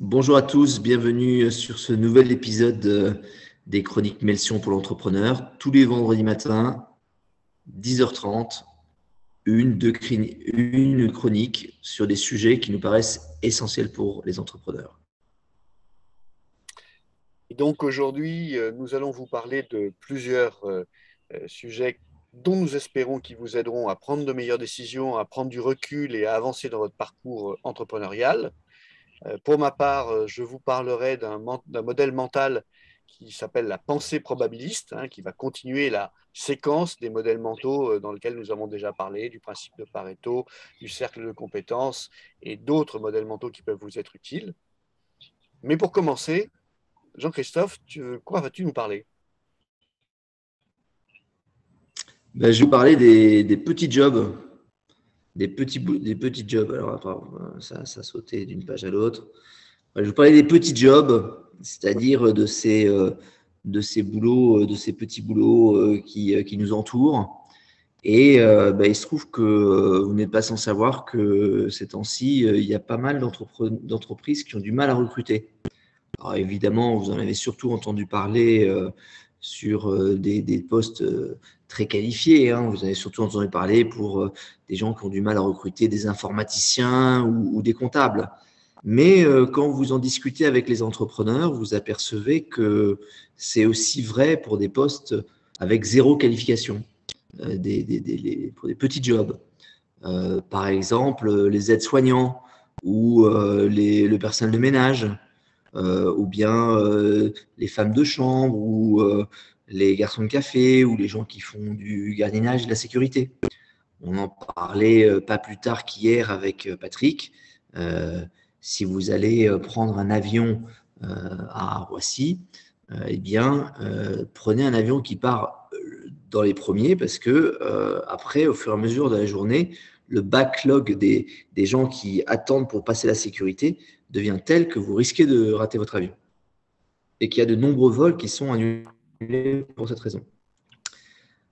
Bonjour à tous, bienvenue sur ce nouvel épisode des Chroniques Melsion pour l'entrepreneur. Tous les vendredis matins, 10h30, une chronique sur des sujets qui nous paraissent essentiels pour les entrepreneurs. Et donc aujourd'hui, nous allons vous parler de plusieurs sujets dont nous espérons qu'ils vous aideront à prendre de meilleures décisions, à prendre du recul et à avancer dans votre parcours entrepreneurial. Pour ma part, je vous parlerai d'un modèle mental qui s'appelle la pensée probabiliste, hein, qui va continuer la séquence des modèles mentaux dans lesquels nous avons déjà parlé, du principe de Pareto, du cercle de compétences et d'autres modèles mentaux qui peuvent vous être utiles. Mais pour commencer, Jean-Christophe, quoi vas-tu nous parler? Je vais vous parler des petits jobs, des petits jobs. Alors, attends, ça a sauté d'une page à l'autre. Je vais vous parler des petits jobs, c'est-à-dire de ces boulots, de ces petits boulots qui nous entourent. Et il se trouve que vous n'êtes pas sans savoir que ces temps-ci, il y a pas mal d'entreprises qui ont du mal à recruter. Alors évidemment, vous en avez surtout entendu parler sur des postes très qualifiés, hein. Vous avez surtout entendu parler pour des gens qui ont du mal à recruter des informaticiens ou des comptables. Mais quand vous en discutez avec les entrepreneurs, vous apercevez que c'est aussi vrai pour des postes avec zéro qualification, pour des petits jobs. Par exemple, les aides-soignants ou le personnel de ménage, ou bien les femmes de chambre ou les garçons de café ou les gens qui font du gardiennage et de la sécurité. On en parlait pas plus tard qu'hier avec Patrick. Euh, Si vous allez prendre un avion à Roissy, eh bien, prenez un avion qui part dans les premiers parce que après, au fur et à mesure de la journée, le backlog des gens qui attendent pour passer la sécurité devient tel que vous risquez de rater votre avion et qu'il y a de nombreux vols qui sont annulés pour cette raison.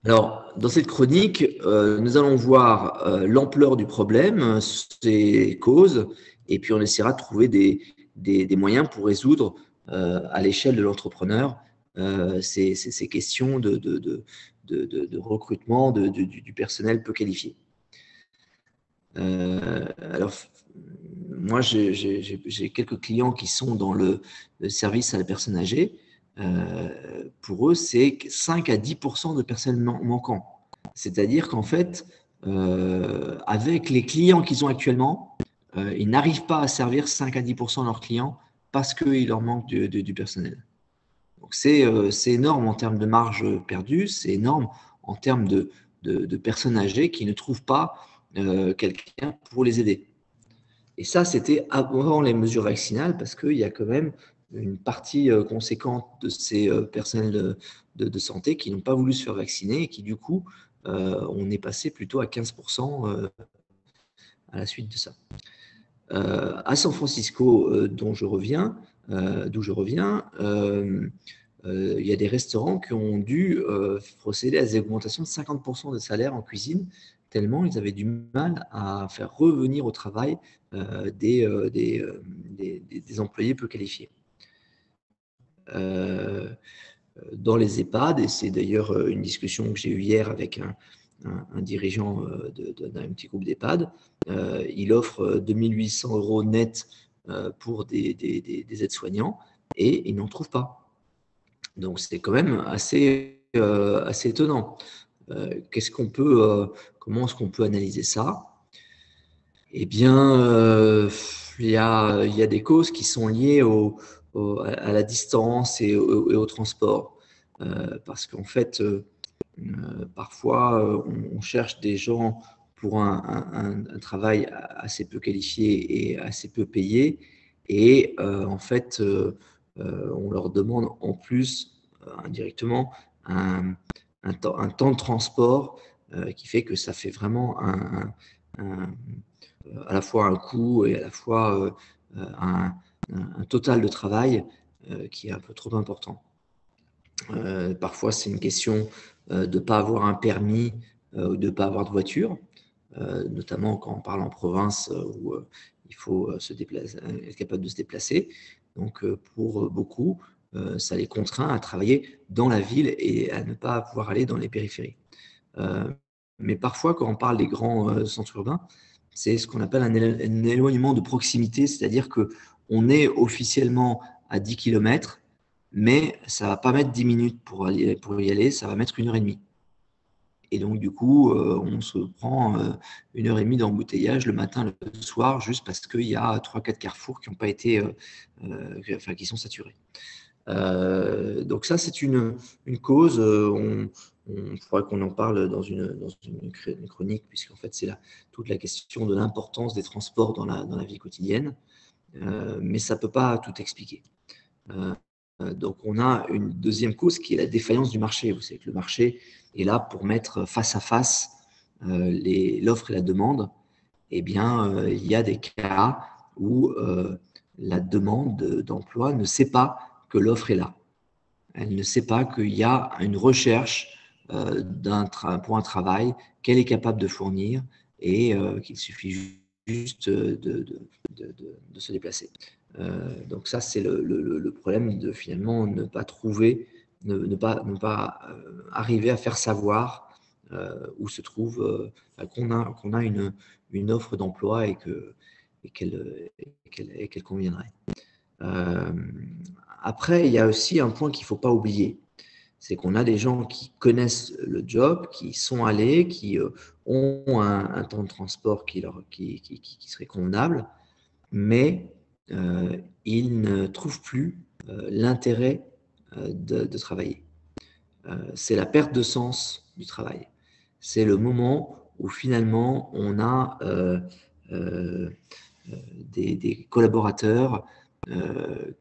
Alors, dans cette chronique, nous allons voir l'ampleur du problème, ses causes, et puis on essaiera de trouver des moyens pour résoudre à l'échelle de l'entrepreneur ces questions de recrutement du personnel peu qualifié. Alors, moi, j'ai quelques clients qui sont dans le service à la personne âgée. Pour eux, c'est 5 à 10% de personnel manquant. C'est-à-dire qu'en fait, avec les clients qu'ils ont actuellement, ils n'arrivent pas à servir 5 à 10% de leurs clients parce qu'il leur manque du personnel. Donc, c'est énorme en termes de marge perdue, c'est énorme en termes de personnes âgées qui ne trouvent pas quelqu'un pour les aider. Et ça, c'était avant les mesures vaccinales parce qu'il y a quand même une partie conséquente de ces personnels de santé qui n'ont pas voulu se faire vacciner et qui, du coup, on est passé plutôt à 15% à la suite de ça. À San Francisco, d'où je reviens, il y a des restaurants qui ont dû procéder à des augmentations de 50% de salaire en cuisine, tellement ils avaient du mal à faire revenir au travail des employés peu qualifiés. Dans les EHPAD, et c'est d'ailleurs une discussion que j'ai eue hier avec un dirigeant d'un petit groupe d'EHPAD, il offre 2800 € net pour des aides-soignants et il n'en trouve pas. Donc c'est quand même assez étonnant. Comment est-ce qu'on peut analyser ça? Eh bien, il y a des causes qui sont liées à la distance et au transport. Parce qu'en fait, parfois, on cherche des gens pour un travail assez peu qualifié et assez peu payé. Et en fait, on leur demande en plus, indirectement, un, un temps de transport qui fait que ça fait vraiment à la fois un coût et à la fois un total de travail qui est un peu trop important. Parfois, c'est une question de ne pas avoir un permis ou de ne pas avoir de voiture, notamment quand on parle en province où il faut se déplacer, être capable de se déplacer. Donc, pour beaucoup, ça les contraint à travailler dans la ville et à ne pas pouvoir aller dans les périphéries. Mais parfois, quand on parle des grands centres urbains, c'est ce qu'on appelle un éloignement de proximité, c'est-à-dire qu'on est officiellement à 10 km, mais ça ne va pas mettre 10 minutes pour y aller, ça va mettre 1h30. Et donc, du coup, on se prend 1h30 d'embouteillage le matin, le soir, juste parce qu'il y a 3-4 carrefours qui n'ont pas été, qui sont saturés. Donc ça, c'est une cause. Il faudrait qu'on en parle dans une chronique, puisqu'en fait, c'est toute la question de l'importance des transports dans la vie quotidienne. Mais ça ne peut pas tout expliquer. Donc, on a une deuxième cause qui est la défaillance du marché. Vous savez que le marché est là pour mettre face à face l'offre et la demande. Eh bien, il y a des cas où la demande d'emploi ne sait pas que l'offre est là. Elle ne sait pas qu'il y a une recherche pour un travail qu'elle est capable de fournir et qu'il suffit juste de se déplacer. Donc ça, c'est le problème de finalement ne pas trouver, ne pas arriver à faire savoir où se trouve, qu'on a une offre d'emploi et qu'elle conviendrait. Après, il y a aussi un point qu'il ne faut pas oublier, c'est qu'on a des gens qui connaissent le job, qui sont allés, qui ont un temps de transport qui serait convenable, mais ils ne trouvent plus l'intérêt de travailler. C'est la perte de sens du travail. C'est le moment où finalement on a des collaborateurs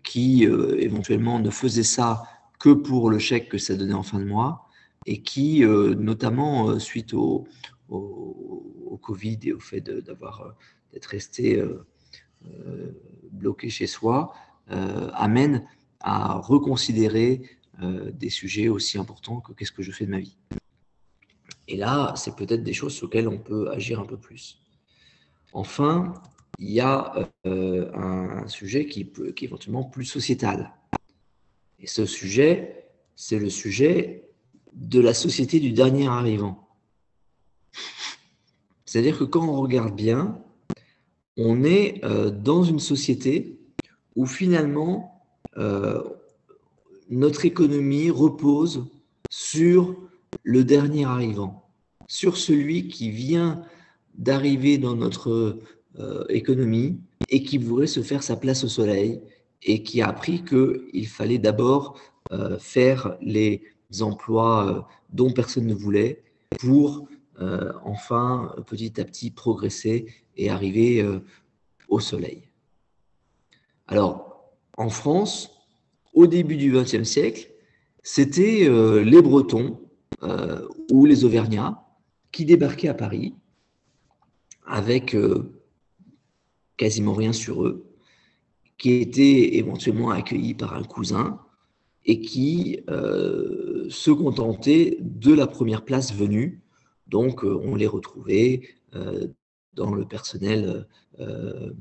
qui éventuellement ne faisaient ça que pour le chèque que ça donnait en fin de mois et qui, notamment suite au Covid et au fait d'être resté bloqué chez soi, amène à reconsidérer des sujets aussi importants que qu'est-ce que je fais de ma vie. Et là, c'est peut-être des choses sur lesquelles on peut agir un peu plus. Enfin, il y a un sujet qui est éventuellement plus sociétal. Et ce sujet, c'est le sujet de la société du dernier arrivant. C'est-à-dire que quand on regarde bien, on est dans une société où finalement notre économie repose sur le dernier arrivant, sur celui qui vient d'arriver dans notre économie et qui voudrait se faire sa place au soleil et qui a appris qu'il fallait d'abord faire les emplois dont personne ne voulait pour enfin petit à petit progresser et arriver au soleil. Alors, en France, au début du XXe siècle, c'était les Bretons ou les Auvergnats qui débarquaient à Paris avec quasiment rien sur eux, qui étaient éventuellement accueillis par un cousin et qui se contentaient de la première place venue. Donc, on les retrouvait dans le personnel à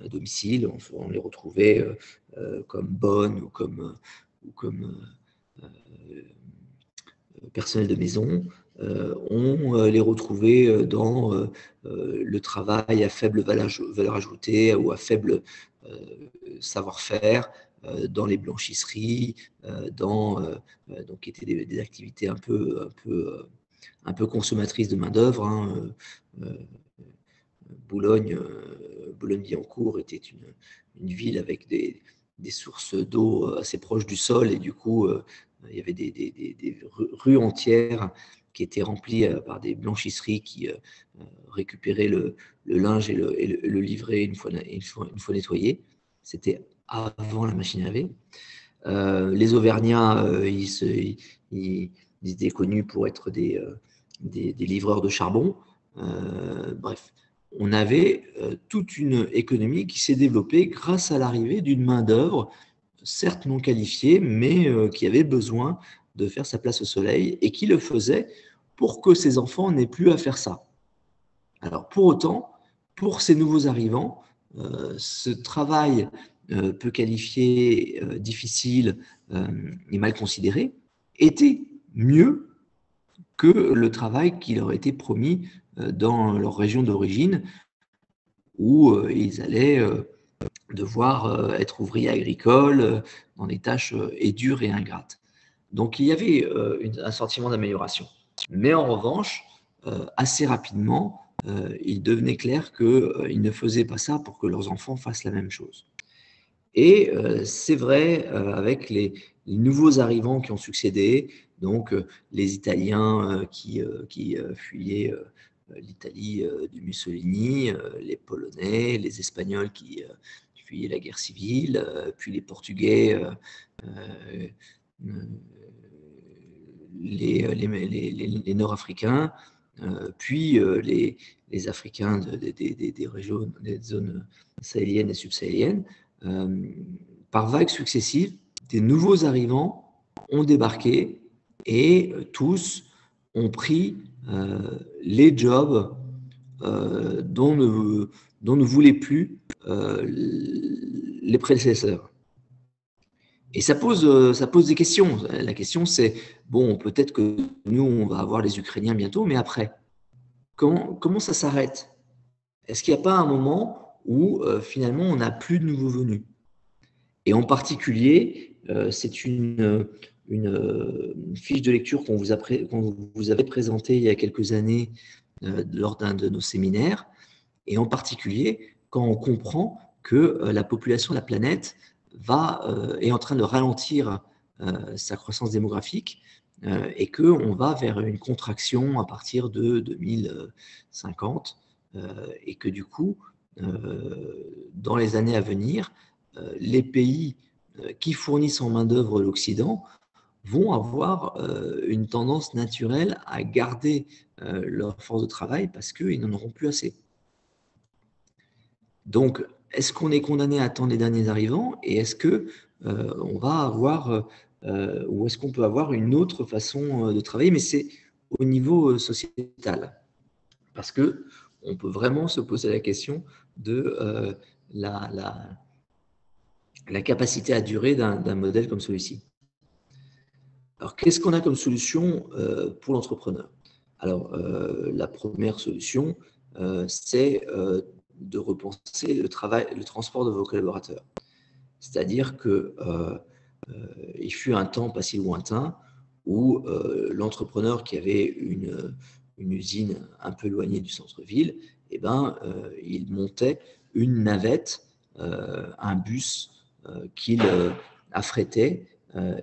domicile, on les retrouvait comme bonnes ou comme personnel de maison. On les retrouvait dans le travail à faible valeur ajoutée ou à faible savoir-faire, dans les blanchisseries, donc qui étaient des activités un peu consommatrices de main-d'œuvre. Hein. Boulogne-Billancourt était une ville avec des sources d'eau assez proches du sol et du coup, il y avait des rues entières qui étaient remplies par des blanchisseries qui récupéraient le linge et le livraient une fois nettoyé. C'était avant la machine à laver. Les Auvergnats, ils étaient connus pour être des livreurs de charbon. Bref, on avait toute une économie qui s'est développée grâce à l'arrivée d'une main-d'œuvre, certes non qualifiée, mais qui avait besoin de faire sa place au soleil et qui le faisait pour que ses enfants n'aient plus à faire ça. Alors, pour autant, pour ces nouveaux arrivants, ce travail peu qualifié, difficile et mal considéré était mieux que le travail qui leur était promis dans leur région d'origine, où ils allaient devoir être ouvriers agricoles dans des tâches dures et ingrates. Donc il y avait un sentiment d'amélioration. Mais en revanche, assez rapidement, il devenait clair qu'ils ne faisaient pas ça pour que leurs enfants fassent la même chose. Et c'est vrai avec les nouveaux arrivants qui ont succédé, donc les Italiens qui fuyaient l'Italie du Mussolini, les Polonais, les Espagnols qui fuyaient la guerre civile, puis les Portugais, les Nord-Africains, puis les Africains des régions, des zones sahéliennes et subsahéliennes. Par vagues successives, des nouveaux arrivants ont débarqué et tous ont pris les jobs dont ne voulaient plus les prédécesseurs. Et ça pose des questions. La question, c'est, bon, peut-être que nous, on va avoir les Ukrainiens bientôt, mais après, comment ça s'arrête? Est-ce qu'il n'y a pas un moment où finalement, on n'a plus de nouveaux venus? Et en particulier, c'est une fiche de lecture qu'on vous avait présentée il y a quelques années lors d'un de nos séminaires, et en particulier quand on comprend que la population de la planète est en train de ralentir sa croissance démographique et qu'on va vers une contraction à partir de 2050 et que du coup, dans les années à venir, les pays qui fournissent en main-d'œuvre l'Occident vont avoir une tendance naturelle à garder leur force de travail parce qu'ils n'en auront plus assez. Donc, est-ce qu'on est condamné à attendre les derniers arrivants et est-ce que on va avoir ou est-ce qu'on peut avoir une autre façon de travailler, mais c'est au niveau sociétal, parce que on peut vraiment se poser la question de la capacité à durer d'un modèle comme celui-ci. Alors, qu'est-ce qu'on a comme solution pour l'entrepreneur? Alors, la première solution, c'est de repenser le transport de vos collaborateurs. C'est-à-dire que il fut un temps pas si lointain où l'entrepreneur qui avait une usine un peu éloignée du centre-ville, eh ben, il montait une navette, un bus qu'il affrêtait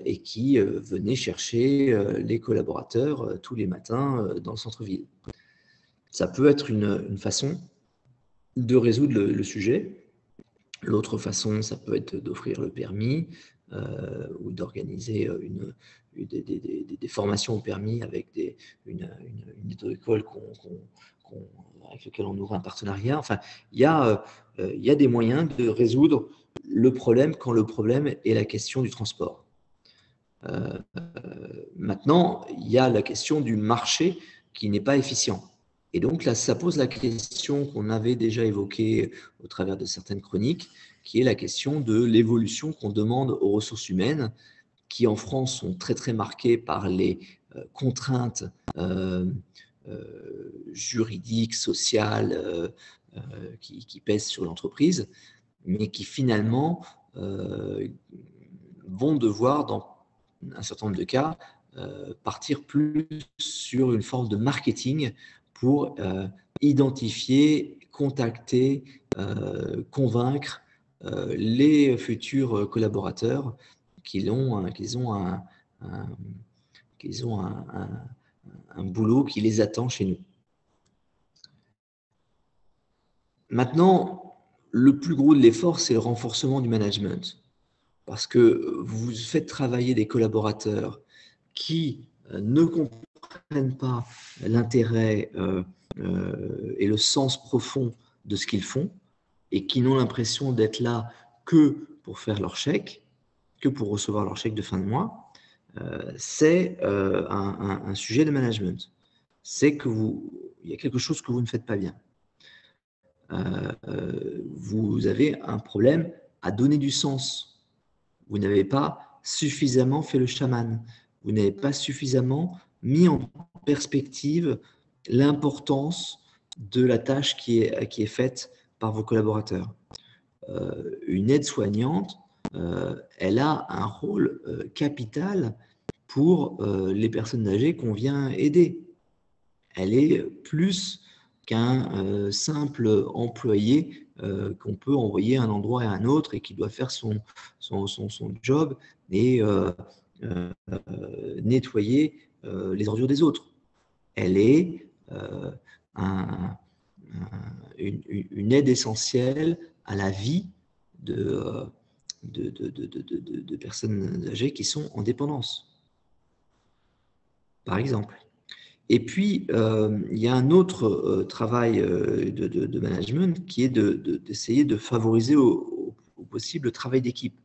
et qui venait chercher les collaborateurs tous les matins dans le centre-ville. Ça peut être une façon de résoudre le sujet. L'autre façon, ça peut être d'offrir le permis ou d'organiser des formations au permis avec une école avec laquelle on ouvre un partenariat. Enfin, il y a des moyens de résoudre le problème quand le problème est la question du transport. Maintenant, il y a la question du marché qui n'est pas efficient. Et donc là, ça pose la question qu'on avait déjà évoquée au travers de certaines chroniques, qui est la question de l'évolution qu'on demande aux ressources humaines, qui en France sont très très marquées par les contraintes juridiques, sociales qui pèsent sur l'entreprise, mais qui finalement vont devoir, dans un certain nombre de cas, partir plus sur une forme de marketing pour identifier, contacter, convaincre les futurs collaborateurs qu'ils ont un boulot qui les attend chez nous. Maintenant, le plus gros de l'effort, c'est le renforcement du management. Parce que vous faites travailler des collaborateurs qui ne comprennent pas l'intérêt et le sens profond de ce qu'ils font et qui n'ont l'impression d'être là que pour faire leur chèque, que pour recevoir leur chèque de fin de mois, c'est un sujet de management. C'est qu'il y a quelque chose que vous ne faites pas bien. vous avez un problème à donner du sens. Vous n'avez pas suffisamment fait le chaman. Vous n'avez pas suffisamment mis en perspective l'importance de la tâche qui est faite par vos collaborateurs. Une aide-soignante, elle a un rôle capital pour les personnes âgées qu'on vient aider. Elle est plus qu'un simple employé qu'on peut envoyer à un endroit et à un autre et qui doit faire son job et nettoyer les ordures des autres. Elle est une aide essentielle à la vie de personnes âgées qui sont en dépendance, par exemple. Et puis, il y a un autre travail de management qui est d'essayer de favoriser au possible le travail d'équipe,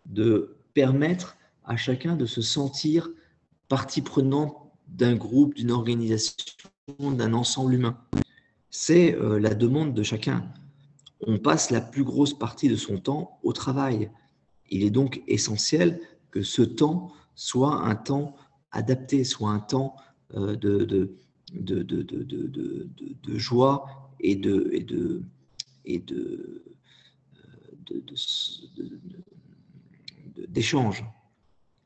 de permettre à chacun de se sentir partie prenante d'un groupe, d'une organisation, d'un ensemble humain. C'est la demande de chacun. On passe la plus grosse partie de son temps au travail. Il est donc essentiel que ce temps soit un temps adapté, soit un temps de joie et d'échange.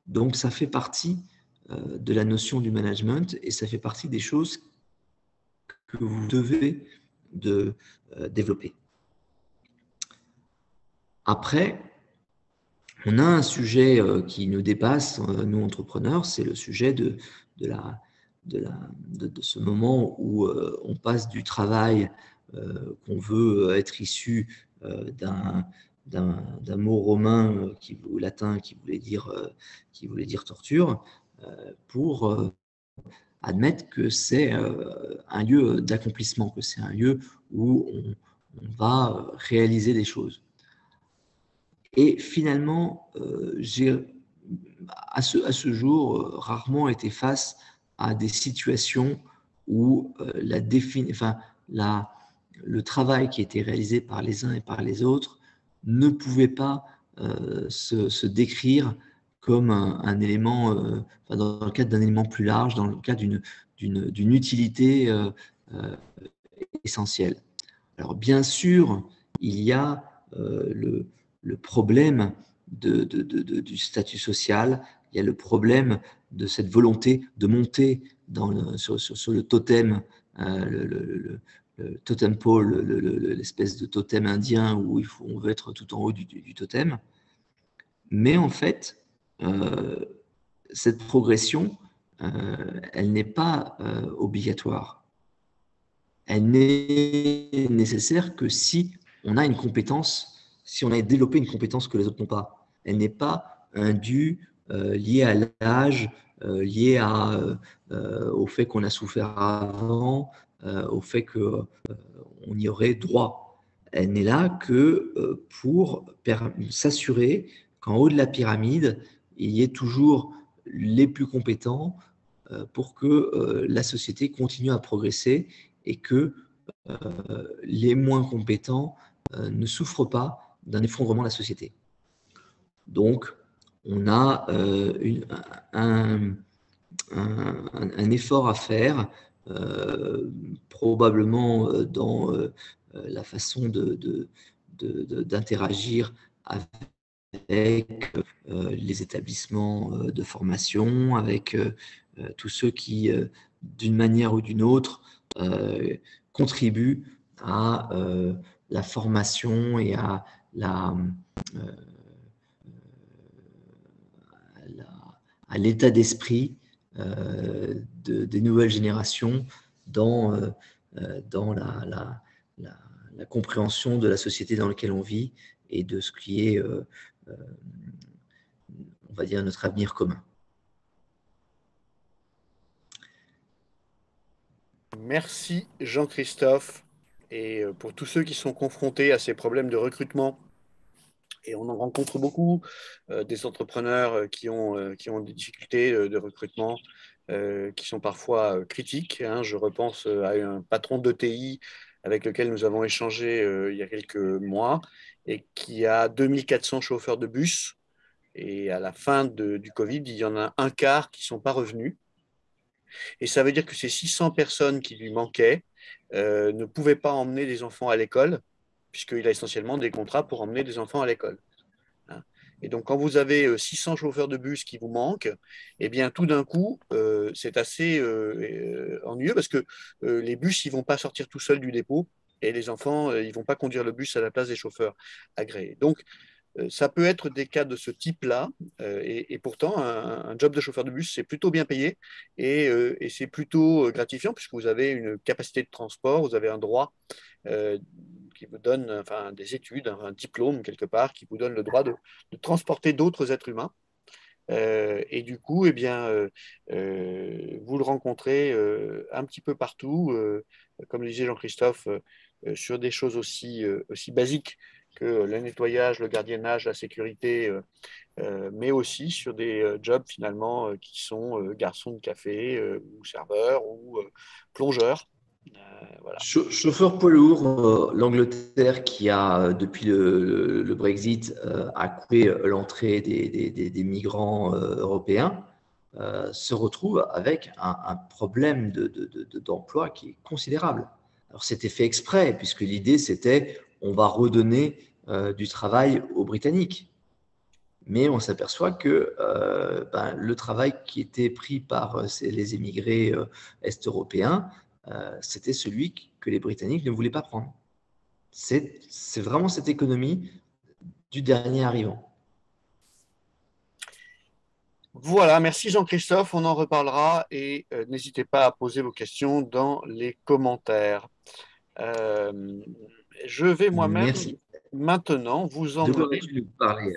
Donc, ça fait partie de la notion du management et ça fait partie des choses que vous devez développer. Après, on a un sujet qui nous dépasse, nous entrepreneurs, c'est le sujet de ce moment où on passe du travail qu'on veut être issu d'un mot romain ou latin qui voulait dire torture, pour admettre que c'est un lieu d'accomplissement, que c'est un lieu où on va réaliser des choses. Et finalement, j'ai à ce jour rarement été face à des situations où le travail qui était réalisé par les uns et par les autres ne pouvait pas se décrire comme un élément, dans le cadre d'un élément plus large, dans le cadre d'une utilité essentielle. Alors bien sûr, il y a le problème du statut social, il y a le problème de cette volonté de monter sur le totem, le totem pole, l'espèce de totem indien où on veut être tout en haut du totem. Mais en fait, cette progression, elle n'est pas obligatoire. Elle n'est nécessaire que si on a une compétence, si on a développé une compétence que les autres n'ont pas. Elle n'est pas un dû lié à l'âge, lié au fait qu'on a souffert avant, au fait qu'on y aurait droit. Elle n'est là que pour s'assurer qu'en haut de la pyramide, il y ait toujours les plus compétents pour que la société continue à progresser et que les moins compétents ne souffrent pas d'un effondrement de la société. Donc, on a un effort à faire, probablement dans la façon d'interagir avec les établissements de formation, avec tous ceux qui, d'une manière ou d'une autre, contribuent à la formation et à l'état d'esprit des nouvelles générations dans la compréhension de la société dans laquelle on vit et de ce qui est, on va dire, notre avenir commun. Merci Jean-Christophe. Et pour tous ceux qui sont confrontés à ces problèmes de recrutement, et on en rencontre beaucoup, des entrepreneurs qui ont des difficultés de recrutement, qui sont parfois critiques. Hein. Je repense à un patron d'ETI avec lequel nous avons échangé il y a quelques mois et qui a 2400 chauffeurs de bus. Et à la fin du Covid, il y en a un quart qui ne sont pas revenus. Et ça veut dire que ces 600 personnes qui lui manquaient ne pouvaient pas emmener des enfants à l'école, puisqu'il a essentiellement des contrats pour emmener des enfants à l'école. Et donc, quand vous avez 600 chauffeurs de bus qui vous manquent, eh bien, tout d'un coup, c'est assez ennuyeux parce que les bus, ils ne vont pas sortir tout seuls du dépôt et les enfants, ils ne vont pas conduire le bus à la place des chauffeurs agréés. Donc, ça peut être des cas de ce type-là, et pourtant, un job de chauffeur de bus, c'est plutôt bien payé et c'est plutôt gratifiant puisque vous avez une capacité de transport, vous avez un droit euh, qui vous donne enfin, des études, un diplôme quelque part, qui vous donne le droit de transporter d'autres êtres humains. Et du coup, eh bien, vous le rencontrez un petit peu partout, comme le disait Jean-Christophe, sur des choses aussi basiques que le nettoyage, le gardiennage, la sécurité, mais aussi sur des jobs finalement qui sont garçons de café ou serveurs ou plongeurs. Voilà. Chauffeur poids lourd, l'Angleterre qui a, depuis le Brexit, a coupé l'entrée des migrants européens, se retrouve avec un problème d'emploi qui est considérable. Alors c'était fait exprès, puisque l'idée c'était on va redonner du travail aux Britanniques. Mais on s'aperçoit que le travail qui était pris par les émigrés est-européens, c'était celui que les Britanniques ne voulaient pas prendre. C'est vraiment cette économie du dernier arrivant. Voilà, merci Jean-Christophe, on en reparlera et n'hésitez pas à poser vos questions dans les commentaires. Euh, je vais moi-même Merci. maintenant vous De quoi emmener, vas-tu nous parler?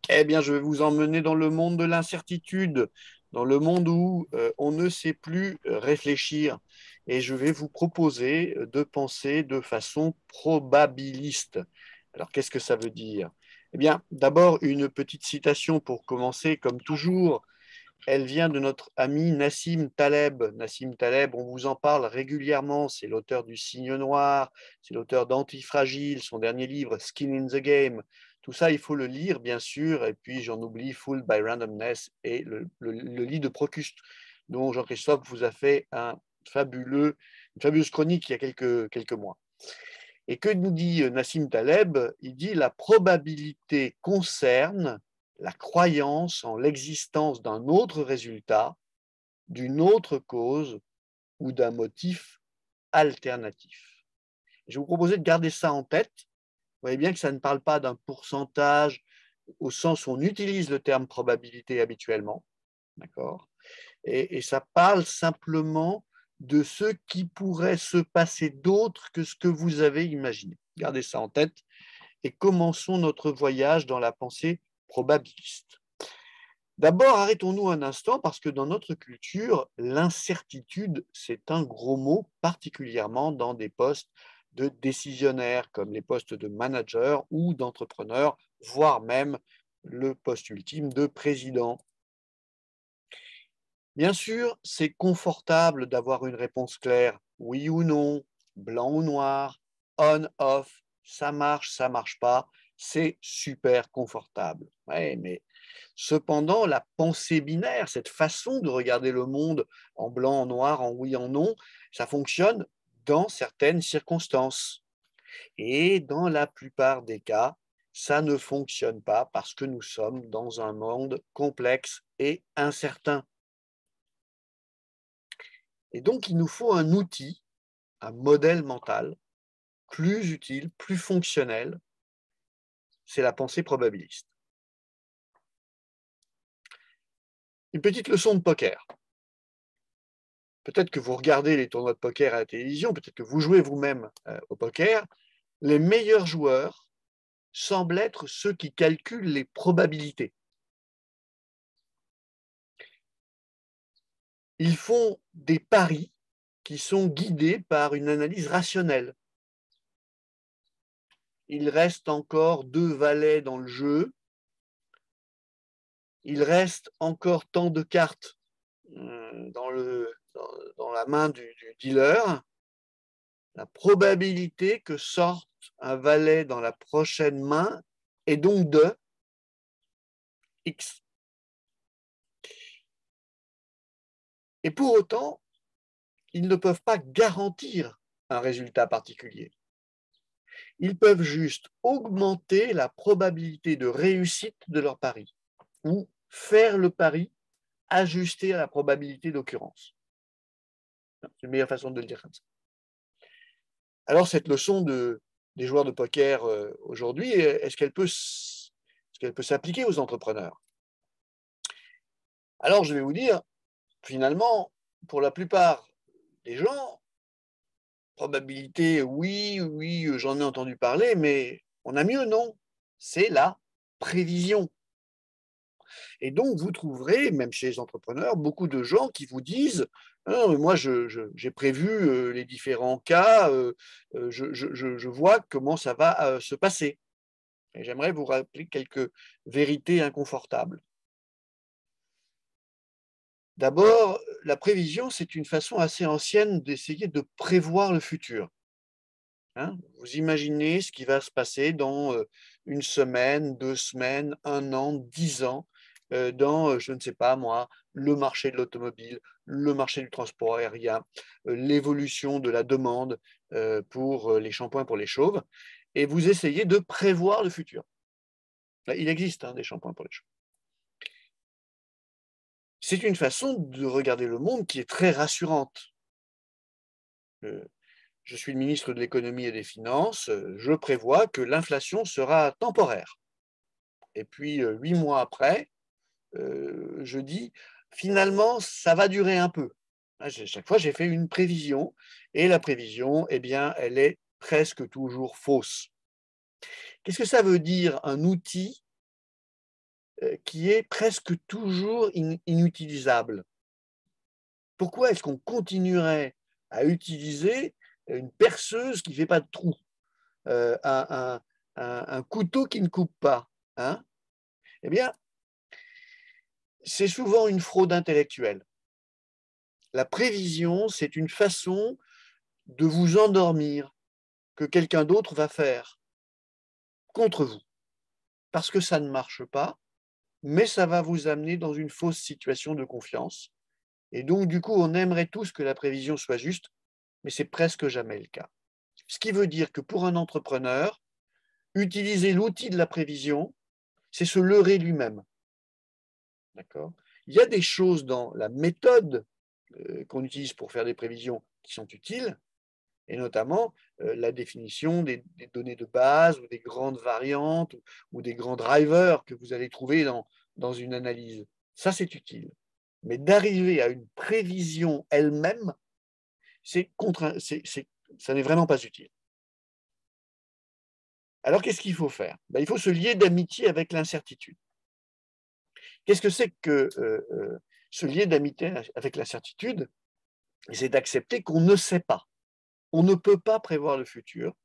eh bien, je vais vous emmener dans le monde de l'incertitude, dans le monde où on ne sait plus réfléchir. Et je vais vous proposer de penser de façon probabiliste. Alors, qu'est-ce que ça veut dire? Eh bien, d'abord, une petite citation pour commencer, comme toujours. Elle vient de notre ami Nassim Taleb. Nassim Taleb, on vous en parle régulièrement. C'est l'auteur du Cygne Noir, c'est l'auteur d'Antifragile, son dernier livre Skin in the Game. Tout ça, il faut le lire, bien sûr. Et puis, j'en oublie Fooled by Randomness et le lit de Procuste, dont Jean-Christophe vous a fait une fabuleuse chronique il y a quelques mois. Et que nous dit Nassim Taleb? Il dit la probabilité concerne la croyance en l'existence d'un autre résultat, d'une autre cause ou d'un motif alternatif. Je vais vous proposer de garder ça en tête. Vous voyez bien que ça ne parle pas d'un pourcentage au sens où on utilise le terme probabilité habituellement, d'accord? Et ça parle simplement de ce qui pourrait se passer d'autre que ce que vous avez imaginé. Gardez ça en tête et commençons notre voyage dans la pensée probabiliste. D'abord, arrêtons-nous un instant parce que dans notre culture, l'incertitude, c'est un gros mot, particulièrement dans des postes de décisionnaires comme les postes de manager ou d'entrepreneur, voire même le poste ultime de président. Bien sûr, c'est confortable d'avoir une réponse claire, oui ou non, blanc ou noir, on, off, ça marche pas, c'est super confortable. Ouais, mais cependant, la pensée binaire, cette façon de regarder le monde en blanc, en noir, en oui, en non, ça fonctionne dans certaines circonstances. Et dans la plupart des cas, ça ne fonctionne pas parce que nous sommes dans un monde complexe et incertain. Et donc, il nous faut un outil, un modèle mental plus utile, plus fonctionnel, c'est la pensée probabiliste. Une petite leçon de poker. Peut-être que vous regardez les tournois de poker à la télévision, peut-être que vous jouez vous-même au poker. Les meilleurs joueurs semblent être ceux qui calculent les probabilités. Ils font des paris qui sont guidés par une analyse rationnelle. Il reste encore 2 valets dans le jeu. Il reste encore tant de cartes dans la main du dealer. la probabilité que sorte un valet dans la prochaine main est donc de X. Et pour autant, ils ne peuvent pas garantir un résultat particulier. Ils peuvent juste augmenter la probabilité de réussite de leur pari ou faire le pari ajusté à la probabilité d'occurrence. C'est une meilleure façon de le dire comme ça. Alors, cette leçon des joueurs de poker aujourd'hui, est-ce qu'elle peut s'appliquer aux entrepreneurs? Alors, je vais vous dire, finalement, pour la plupart des gens, probabilité, oui, j'en ai entendu parler, mais on a mieux, non? C'est la prévision. Et donc, vous trouverez, même chez les entrepreneurs, beaucoup de gens qui vous disent ah, moi, j'ai prévu les différents cas, je vois comment ça va se passer. Et j'aimerais vous rappeler quelques vérités inconfortables. D'abord, la prévision, c'est une façon assez ancienne d'essayer de prévoir le futur. Hein, vous imaginez ce qui va se passer dans une semaine, 2 semaines, 1 an, 10 ans, dans, je ne sais pas moi, le marché de l'automobile, le marché du transport aérien, l'évolution de la demande pour les shampoings pour les chauves, et vous essayez de prévoir le futur. Il existe des shampoings pour les chauves. C'est une façon de regarder le monde qui est très rassurante. Je suis le ministre de l'économie et des finances, je prévois que l'inflation sera temporaire. Et puis, 8 mois après, je dis, finalement, ça va durer un peu. Chaque fois, j'ai fait une prévision, et la prévision, eh bien, elle est presque toujours fausse. Qu'est-ce que ça veut dire, un outil qui est presque toujours inutilisable? Pourquoi est-ce qu'on continuerait à utiliser une perceuse qui ne fait pas de trou, un couteau qui ne coupe pas, hein? Eh bien, c'est souvent une fraude intellectuelle. La prévision, c'est une façon de vous endormir que quelqu'un d'autre va faire contre vous, parce que ça ne marche pas, mais ça va vous amener dans une fausse situation de confiance. Et donc, du coup, on aimerait tous que la prévision soit juste, mais c'est presque jamais le cas. Ce qui veut dire que pour un entrepreneur, utiliser l'outil de la prévision, c'est se leurrer lui-même. D'accord ? Il y a des choses dans la méthode qu'on utilise pour faire des prévisions qui sont utiles, et notamment la définition des données de base, ou des grandes variantes, ou des grands drivers que vous allez trouver dans une analyse. Ça, c'est utile. Mais d'arriver à une prévision elle-même, ça n'est vraiment pas utile. Alors, qu'est-ce qu'il faut faire? Il faut se lier d'amitié avec l'incertitude. Qu'est-ce que c'est que se lier d'amitié avec l'incertitude? C'est d'accepter qu'on ne sait pas. On ne peut pas prévoir le futur.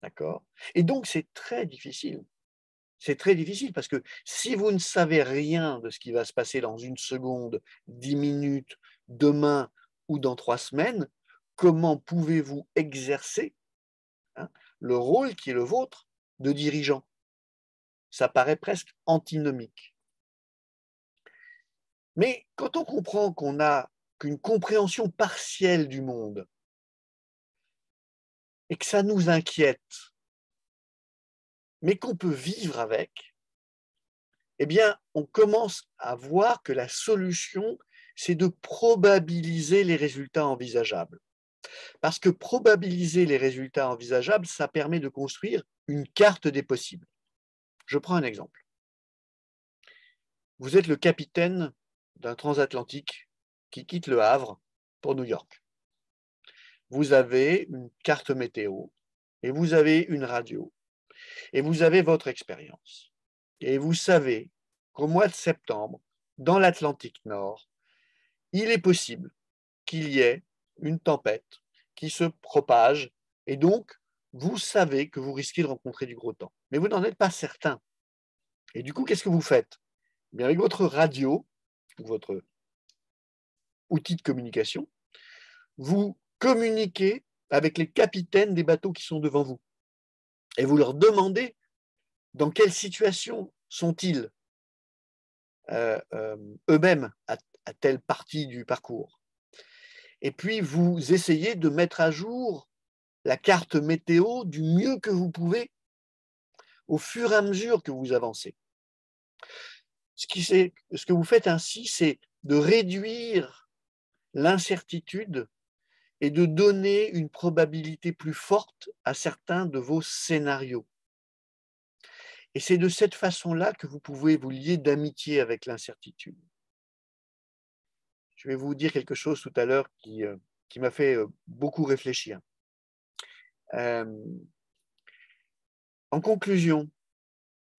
D'accord? Et donc, c'est très difficile. C'est très difficile parce que si vous ne savez rien de ce qui va se passer dans 1 seconde, 10 minutes, demain ou dans 3 semaines, comment pouvez-vous exercer le rôle qui est le vôtre de dirigeant? Ça paraît presque antinomique. Mais quand on comprend qu'on n'a qu'une compréhension partielle du monde et que ça nous inquiète, mais qu'on peut vivre avec, eh bien, on commence à voir que la solution, c'est de probabiliser les résultats envisageables. Parce que probabiliser les résultats envisageables, ça permet de construire une carte des possibles. Je prends un exemple. Vous êtes le capitaine d'un transatlantique qui quitte le Havre pour New York. Vous avez une carte météo et vous avez une radio et vous avez votre expérience. Et vous savez qu'au mois de septembre, dans l'Atlantique Nord, il est possible qu'il y ait une tempête qui se propage et donc vous savez que vous risquez de rencontrer du gros temps. Mais vous n'en êtes pas certain. Et du coup, qu'est-ce que vous faites? Bien, avec votre radio, ou votre outil de communication, vous communiquez avec les capitaines des bateaux qui sont devant vous. Et vous leur demandez dans quelle situation sont-ils eux-mêmes à telle partie du parcours. Et puis, vous essayez de mettre à jour la carte météo du mieux que vous pouvez au fur et à mesure que vous avancez. Ce que vous faites ainsi, c'est de réduire l'incertitude et de donner une probabilité plus forte à certains de vos scénarios. Et c'est de cette façon-là que vous pouvez vous lier d'amitié avec l'incertitude. Je vais vous dire quelque chose tout à l'heure qui m'a fait beaucoup réfléchir. En conclusion,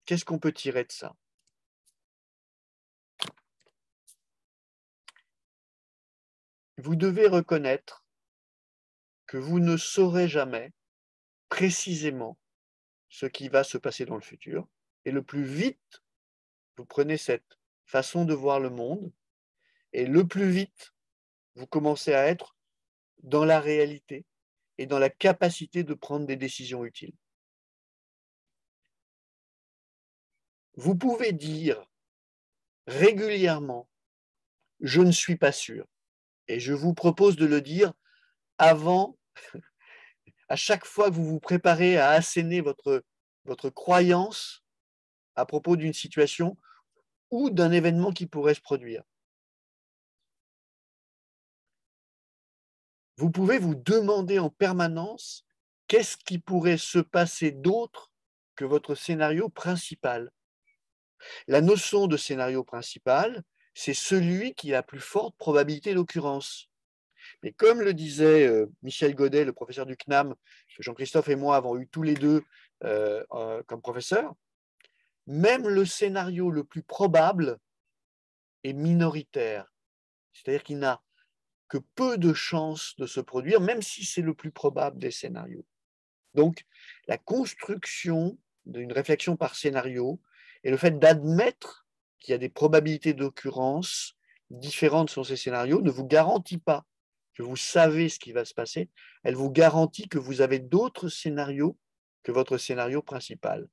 qu'est-ce qu'on peut tirer de ça? Vous devez reconnaître que vous ne saurez jamais précisément ce qui va se passer dans le futur. Et le plus vite vous prenez cette façon de voir le monde, et le plus vite vous commencez à être dans la réalité et dans la capacité de prendre des décisions utiles. Vous pouvez dire régulièrement « je ne suis pas sûr ». Et je vous propose de le dire avant, à chaque fois que vous vous préparez à asséner votre croyance à propos d'une situation ou d'un événement qui pourrait se produire. Vous pouvez vous demander en permanence qu'est-ce qui pourrait se passer d'autre que votre scénario principal. La notion de scénario principal, c'est celui qui a la plus forte probabilité d'occurrence. Mais comme le disait Michel Godet, le professeur du CNAM, que Jean-Christophe et moi avons eu tous les deux comme professeurs, même le scénario le plus probable est minoritaire. C'est-à-dire qu'il n'a que peu de chances de se produire, même si c'est le plus probable des scénarios. Donc, la construction d'une réflexion par scénario et le fait d'admettre qu'il y a des probabilités d'occurrence différentes sur ces scénarios ne vous garantit pas que vous savez ce qui va se passer, elle vous garantit que vous avez d'autres scénarios que votre scénario principal.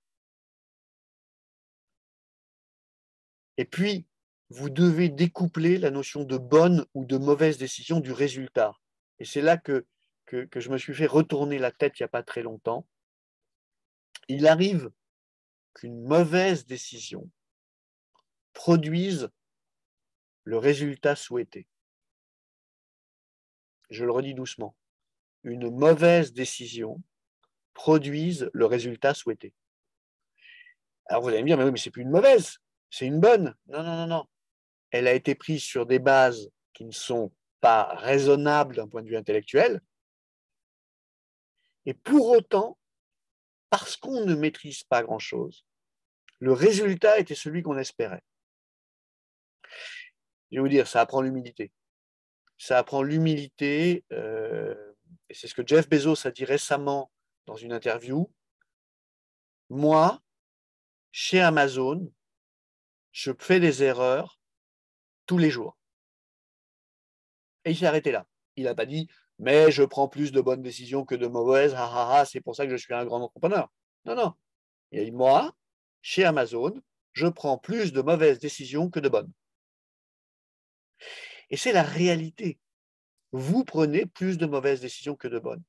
Et puis, vous devez découpler la notion de bonne ou de mauvaise décision du résultat. Et c'est là que je me suis fait retourner la tête il n'y a pas très longtemps. Il arrive qu'une mauvaise décision produise le résultat souhaité. Je le redis doucement. Une mauvaise décision produise le résultat souhaité. Alors vous allez me dire, mais oui, mais c'est plus une mauvaise, c'est une bonne. Non, non, non, non. Elle a été prise sur des bases qui ne sont pas raisonnables d'un point de vue intellectuel. Et pour autant, parce qu'on ne maîtrise pas grand-chose, le résultat était celui qu'on espérait. Je vais vous dire, ça apprend l'humilité. Ça apprend l'humilité, et c'est ce que Jeff Bezos a dit récemment dans une interview. Moi, chez Amazon, je fais des erreurs tous les jours. Et il s'est arrêté là. Il n'a pas dit, mais je prends plus de bonnes décisions que de mauvaises, c'est pour ça que je suis un grand entrepreneur. Non, non. Il a dit, moi, chez Amazon, je prends plus de mauvaises décisions que de bonnes. Et c'est la réalité. Vous prenez plus de mauvaises décisions que de bonnes.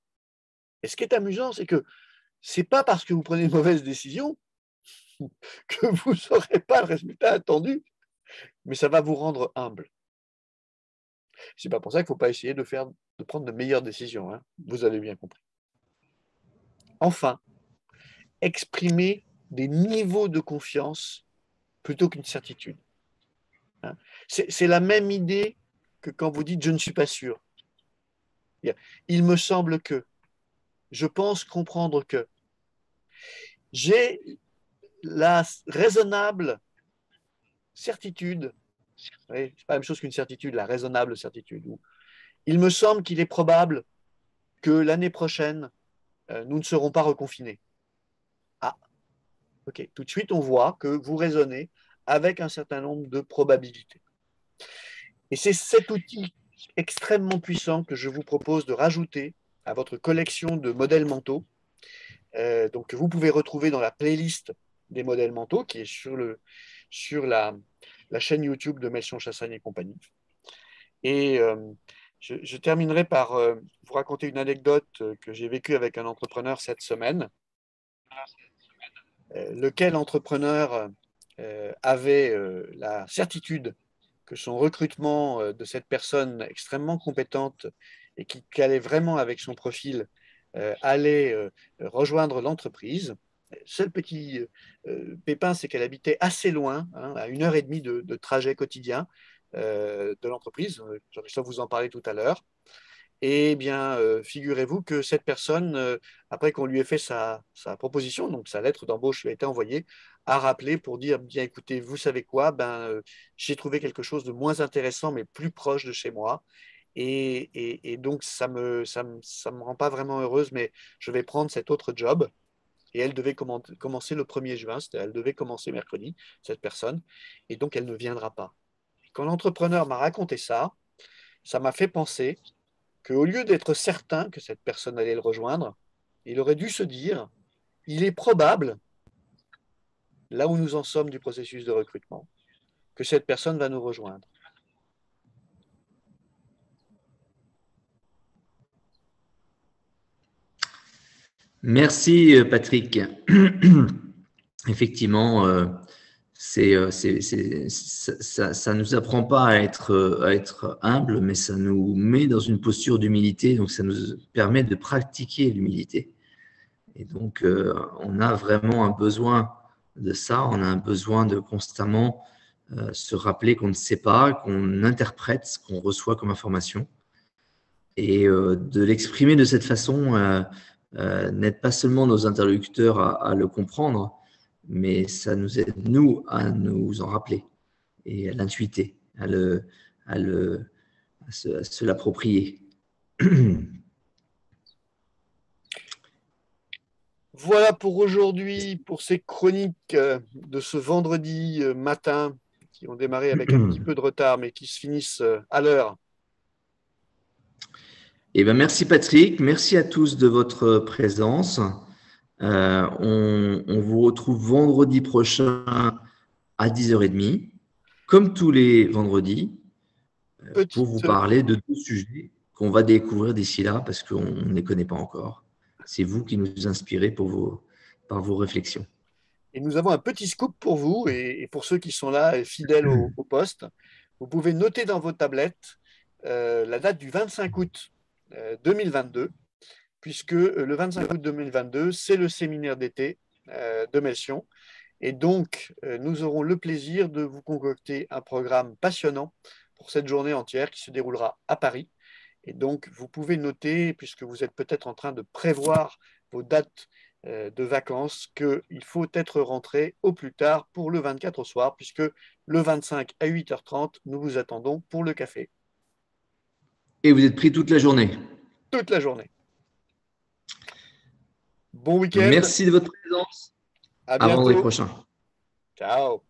Et ce qui est amusant, c'est que ce n'est pas parce que vous prenez une mauvaise décision que vous n'aurez pas le résultat attendu, mais ça va vous rendre humble. Ce n'est pas pour ça qu'il ne faut pas essayer de prendre de meilleures décisions. Hein. Vous avez bien compris. Enfin, exprimer des niveaux de confiance plutôt qu'une certitude. Hein. C'est la même idée que quand vous dites « je ne suis pas sûr ». Il me semble que, je pense comprendre que, j'ai la raisonnable certitude, ce n'est pas la même chose qu'une certitude, la raisonnable certitude. Il me semble qu'il est probable que l'année prochaine, nous ne serons pas reconfinés. Ah, ok. Tout de suite, on voit que vous raisonnez avec un certain nombre de probabilités. Et c'est cet outil extrêmement puissant que je vous propose de rajouter à votre collection de modèles mentaux, donc que vous pouvez retrouver dans la playlist des modèles mentaux qui est sur la chaîne YouTube de Melchior Chassagne et compagnie. Et je terminerai par vous raconter une anecdote que j'ai vécue avec un entrepreneur cette semaine, lequel entrepreneur avait la certitude que son recrutement de cette personne extrêmement compétente et qui allait vraiment avec son profil allait rejoindre l'entreprise. Seul petit pépin, c'est qu'elle habitait assez loin, hein, à 1 heure et demie de trajet quotidien de l'entreprise. Jean-Christophe vous en parlait tout à l'heure. Et bien, figurez-vous que cette personne, après qu'on lui ait fait sa proposition, donc sa lettre d'embauche lui a été envoyée, a rappelé pour dire, bien écoutez, vous savez quoi, j'ai trouvé quelque chose de moins intéressant, mais plus proche de chez moi. Et donc, ça me rend pas vraiment heureuse, mais je vais prendre cet autre job. Et elle devait commencer le 1er juin, elle devait commencer mercredi, cette personne, et donc elle ne viendra pas. Quand l'entrepreneur m'a raconté ça, ça m'a fait penser qu'au lieu d'être certain que cette personne allait le rejoindre, il aurait dû se dire, il est probable, là où nous en sommes du processus de recrutement, que cette personne va nous rejoindre. Merci, Patrick. Effectivement, ça nous apprend pas à être humble, mais ça nous met dans une posture d'humilité. Donc, ça nous permet de pratiquer l'humilité. Et donc, on a vraiment un besoin de ça. On a un besoin de constamment se rappeler qu'on ne sait pas, qu'on interprète ce qu'on reçoit comme information. Et de l'exprimer de cette façon n'aide pas seulement nos interlocuteurs à le comprendre, mais ça nous aide, nous, à nous en rappeler et à l'intuiter, à se l'approprier. Voilà pour aujourd'hui, pour ces chroniques de ce vendredi matin qui ont démarré avec un petit peu de retard, mais qui se finissent à l'heure. Eh bien, merci Patrick, merci à tous de votre présence. On vous retrouve vendredi prochain à 10h30, comme tous les vendredis, pour vous parler de 2 sujets qu'on va découvrir d'ici là parce qu'on ne les connaît pas encore. C'est vous qui nous inspirez par vos réflexions. Et nous avons un petit scoop pour vous et pour ceux qui sont là fidèles au poste. Vous pouvez noter dans vos tablettes la date du 25 août 2022, puisque le 25 août 2022, c'est le séminaire d'été de Melchior. Et donc, nous aurons le plaisir de vous concocter un programme passionnant pour cette journée entière qui se déroulera à Paris. Et donc, vous pouvez noter, puisque vous êtes peut-être en train de prévoir vos dates de vacances, qu'il faut être rentré au plus tard pour le 24 au soir, puisque le 25 à 8h30, nous vous attendons pour le café. Et vous êtes pris toute la journée. Toute la journée. Bon week-end. Merci de votre présence. À À vendredi bientôt. prochain. Ciao.